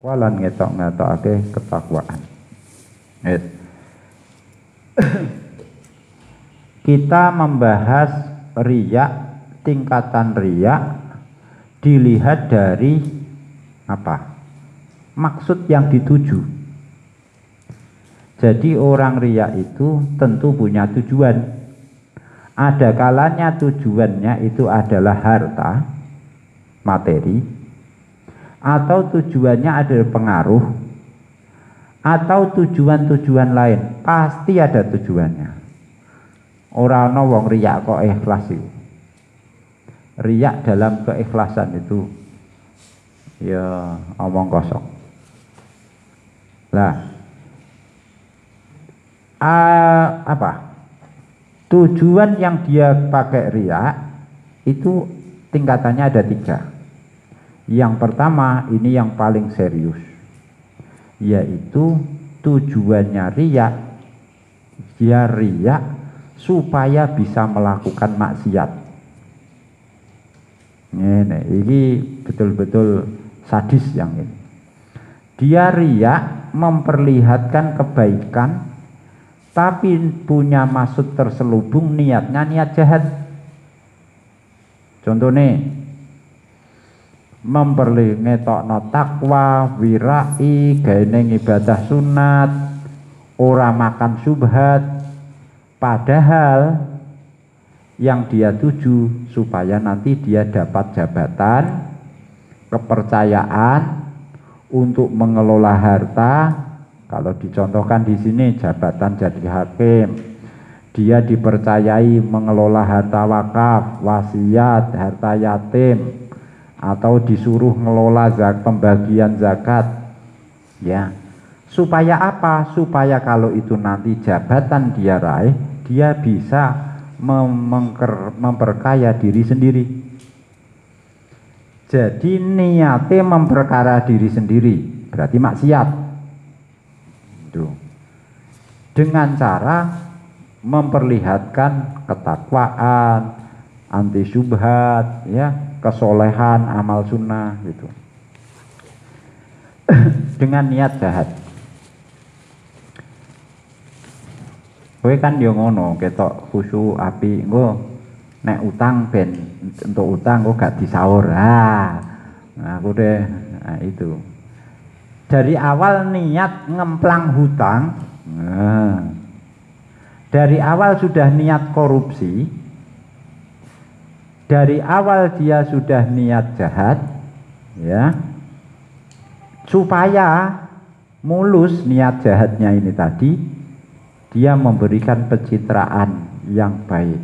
Walan ngetokake ketakwaan. Kita membahas riya, tingkatan riya dilihat dari apa? Maksud yang dituju. Jadi orang riya itu tentu punya tujuan. Ada kalanya tujuannya itu adalah harta, materi, atau tujuannya adalah pengaruh, atau tujuan-tujuan lain. Pasti ada tujuannya. Orang ana wong riya kok ikhlas itu. Riya dalam keikhlasan itu ya omong kosong. Lah apa? Tujuan yang dia pakai riya itu tingkatannya ada 3. Yang pertama ini yang paling serius, yaitu tujuannya riya, dia riya supaya bisa melakukan maksiat. Ini betul-betul sadis yang ini. Dia riya memperlihatkan kebaikan, tapi punya maksud terselubung, niatnya niat jahat. Contohnya ngetokno takwa, wirai, gaene ibadah sunat, ora makan subhat, padahal yang dia tuju supaya nanti dia dapat jabatan, kepercayaan untuk mengelola harta. Kalau dicontohkan di sini jabatan jadi hakim, dia dipercayai mengelola harta wakaf, wasiat, harta yatim, atau disuruh ngelola pembagian zakat, ya. Supaya apa? Supaya kalau itu nanti jabatan dia raih, dia bisa memperkaya diri sendiri. Jadi niatnya memperkara diri sendiri, berarti maksiat. Itu. Dengan cara memperlihatkan ketakwaan, anti syubhat, ya, kesolehan, amal sunnah gitu. Dengan niat jahat. Kowe kan yo ngono, ketok khusyuk api, engko nek utang ben untuk utang kok gak disaur. Aku deh, itu. Dari awal niat ngemplang hutang. Dari awal sudah niat korupsi. Dari awal dia sudah niat jahat, ya, supaya mulus niat jahatnya ini tadi, dia memberikan pencitraan yang baik.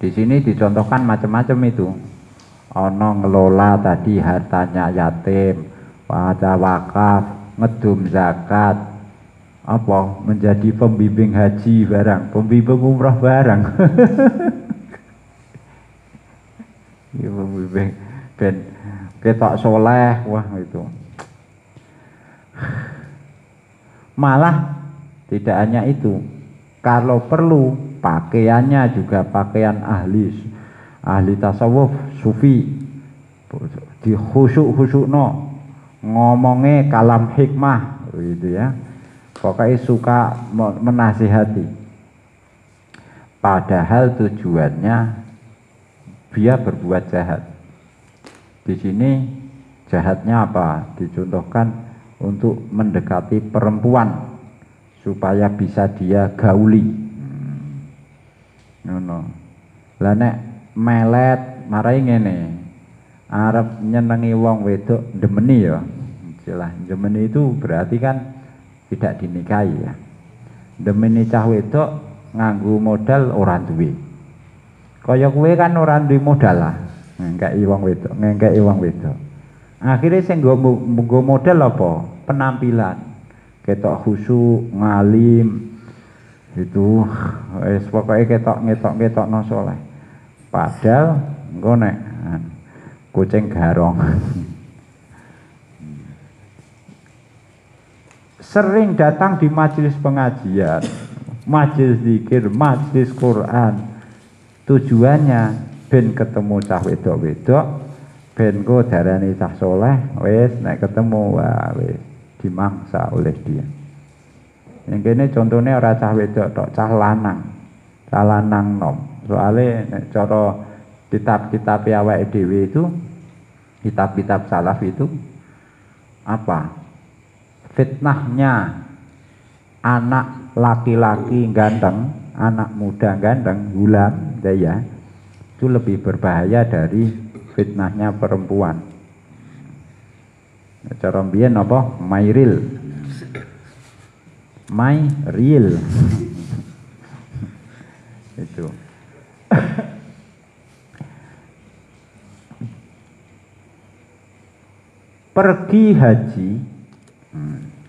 Di sini dicontohkan macam-macam itu. Ono ngelola tadi hartanya yatim, wajah wakaf, ngedum zakat, apa menjadi pembimbing haji barang, pembimbing umrah barang. Ya pembimbing ben ketok soleh, wah itu. Malah tidak hanya itu, kalau perlu pakaiannya juga pakaian ahli tasawuf, sufi, di khusyuk-khusyukno, ngomongnya kalam hikmah gitu ya. Pokoknya suka menasihati, padahal tujuannya dia berbuat jahat. Di sini jahatnya apa? Dicontohkan untuk mendekati perempuan supaya bisa dia gauli. Lah nek melet marai ngene, arep nyenengi wong wedok demeni ya. Istilah demeni itu berarti kan tidak dinikahi ya. Demeni cah wedok nganggo modal ora duwe. Kaya kowe kan ora duwe modal lah. Ngekeki wong wedok. Akhirnya sing nggo modal apa? Penampilan. Ketok khusyuk, ngalim. Itu wis pokoke ketok-ketokno saleh. Padahal engko nek kucing garong. Sering datang di majelis pengajian, majelis zikir, majelis Quran. Tujuannya ben ketemu cah wedok-wedok, ben ku darani cah soleh, wis nek ketemu wah wis dimangsa oleh dia. Yang kene contohnya ora cah wedok tok, cah lanang nom. Soale nek cara kitab-kitab awake dhewe itu, kitab-kitab salaf itu apa? Fitnahnya anak laki-laki ganteng, anak muda ganteng, gulam, daya, itu lebih berbahaya dari fitnahnya perempuan. Cara mbiyen apa? Mairil. Itu. Pergi haji,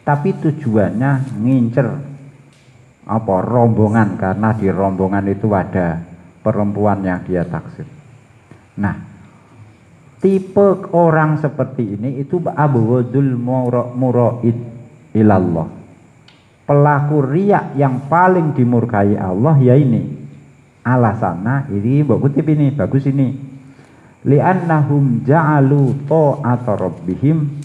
tapi tujuannya ngincer apa rombongan, karena di rombongan itu ada perempuan yang dia taksir. Nah, tipe orang seperti ini itu abghadul muraid ilallah. Pelaku riak yang paling dimurkai Allah ya ini. Alasannya ini mbok kutip ini, bagus ini. Li'annahum ja'alu ta'ata rabbihim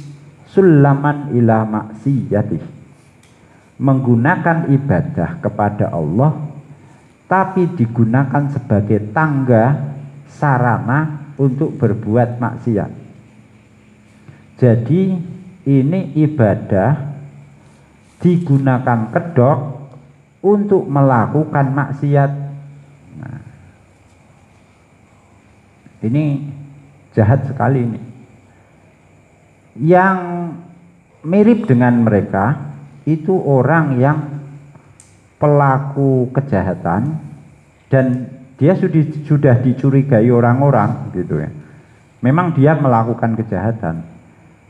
sulaman ila maksiyatih. Menggunakan ibadah kepada Allah tapi digunakan sebagai tangga sarana untuk berbuat maksiat. Jadi ini ibadah digunakan kedok untuk melakukan maksiat. Nah, ini jahat sekali ini. Yang mirip dengan mereka itu orang yang pelaku kejahatan dan dia sudah dicurigai orang-orang gitu ya. Memang dia melakukan kejahatan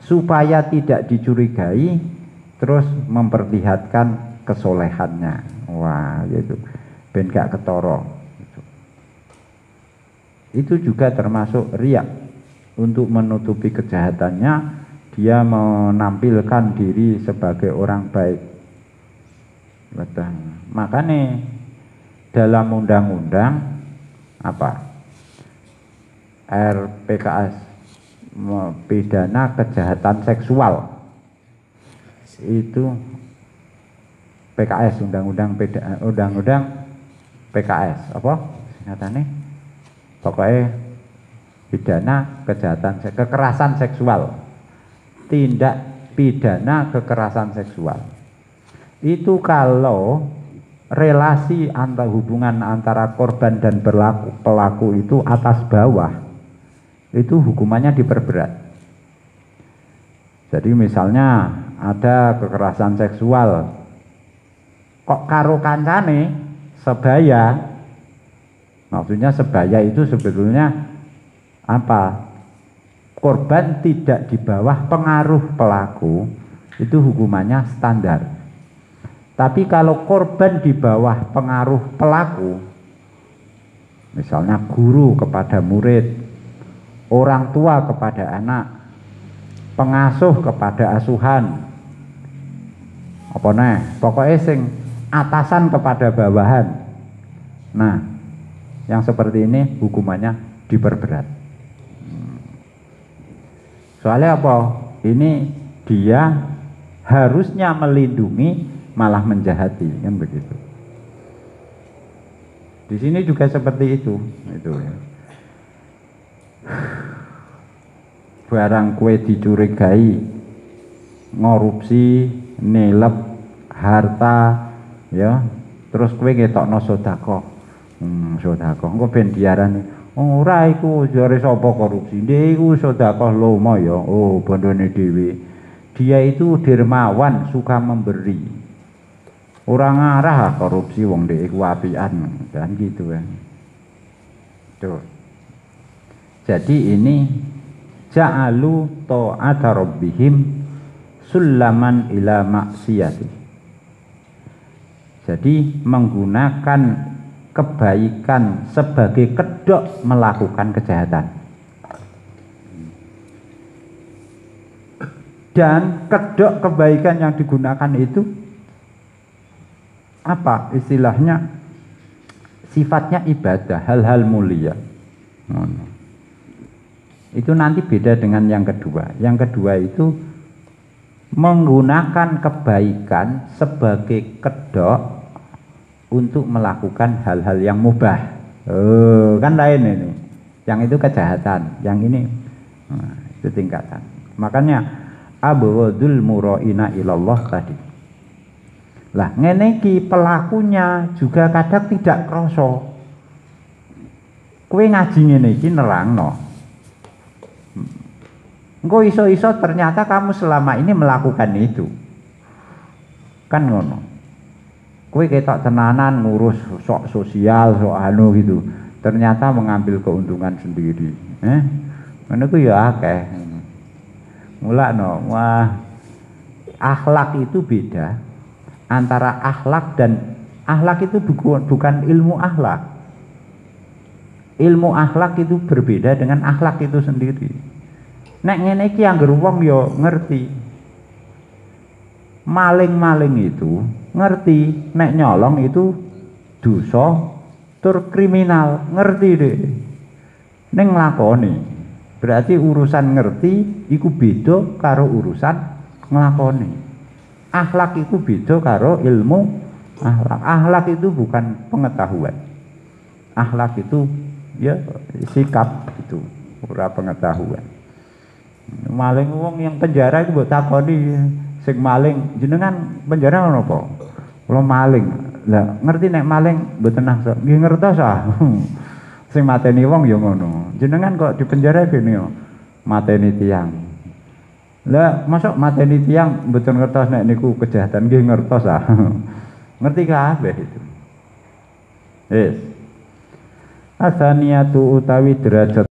supaya tidak dicurigai, terus memperlihatkan kesolehannya. Wah, gitu. Ben gak ketoro. Gitu. Itu juga termasuk riak. Untuk menutupi kejahatannya, dia menampilkan diri sebagai orang baik. Betul. Makanya dalam undang-undang apa? RPKS pidana kejahatan seksual. Itu PKS, undang-undang PKS apa singkatannya, pokoknya pidana kejahatan kekerasan seksual, tindak pidana kekerasan seksual. Itu kalau relasi antar hubungan antara korban dan pelaku itu atas bawah, itu hukumannya diperberat. Jadi misalnya ada kekerasan seksual, kok karo kancane sebaya, maksudnya sebaya itu sebetulnya apa? Korban tidak di bawah pengaruh pelaku, itu hukumannya standar. Tapi kalau korban di bawah pengaruh pelaku, misalnya guru kepada murid, orang tua kepada anak, pengasuh kepada asuhan, apa nih, pokoknya sing atasan kepada bawahan. Nah, yang seperti ini hukumannya diperberat. Soalnya apa? Ini dia harusnya melindungi, malah menjahati, kan begitu. Di sini juga seperti itu ya. Barang kue dicurigai ngorupsi, nelep harta, ya, terus kue ngetokno sedekah, sedekah, engko ben diarani ora iku jare sapa korupsi, ndek iku sedekah lomo ya, oh bondone dhewe. Dia itu dermawan, suka memberi. Orang ngarah korupsi wong ndek iku apian, kan gitu kan. Tuh. Jadi ini ja'alu ta'ata rabbihim sulaman ila maksiyati. Jadi menggunakan kebaikan sebagai kedok melakukan kejahatan. Dan kedok kebaikan yang digunakan itu apa istilahnya? Sifatnya ibadah, hal-hal mulia. Itu nanti beda dengan yang kedua. Yang kedua itu menggunakan kebaikan sebagai kedok untuk melakukan hal-hal yang mubah. Kan lain ini. Yang itu kejahatan, yang ini itu tingkatan. Makanya abghadul muraina ilallah tadi. Lah ngene iki pelakunya juga kadang tidak kroso. Kowe ngaji ngene iki nerangno. Engko iso-iso ternyata kamu selama ini melakukan itu. Kan ngono. Kowe ketok tenanan ngurus sok sosial, sok anu gitu. Ternyata mengambil keuntungan sendiri. Ngono ku ya akeh. Mulakno, wah akhlak itu beda antara akhlak dan akhlak itu bukan ilmu akhlak. Ilmu akhlak itu berbeda dengan akhlak itu sendiri. Nek ngene iki anggere wong ya ngerti. Maling-maling itu ngerti nek nyolong itu dosa tur kriminal, ngerti deh. Ning nglakoni. Berarti urusan ngerti iku beda karo urusan nglakoni. Akhlak itu beda karo ilmu akhlak. Akhlak itu bukan pengetahuan. Akhlak itu ya sikap itu, ora pengetahuan. Maling wong yang penjara itu mbok takoni sing maling jenengan penjara ono apa? Kula maling. Lah ngerti nek maling mboten nafsu. Nggih ngertos ah. Sing mateni wong ya ngono. Jenengan kok di penjara gini yo mateni tiyang. Lah masuk mateni tiyang mboten ngertos nek niku kejahatan. Nggih ngertos ah. Ngerti kabeh itu. Asaniatu utawi derajat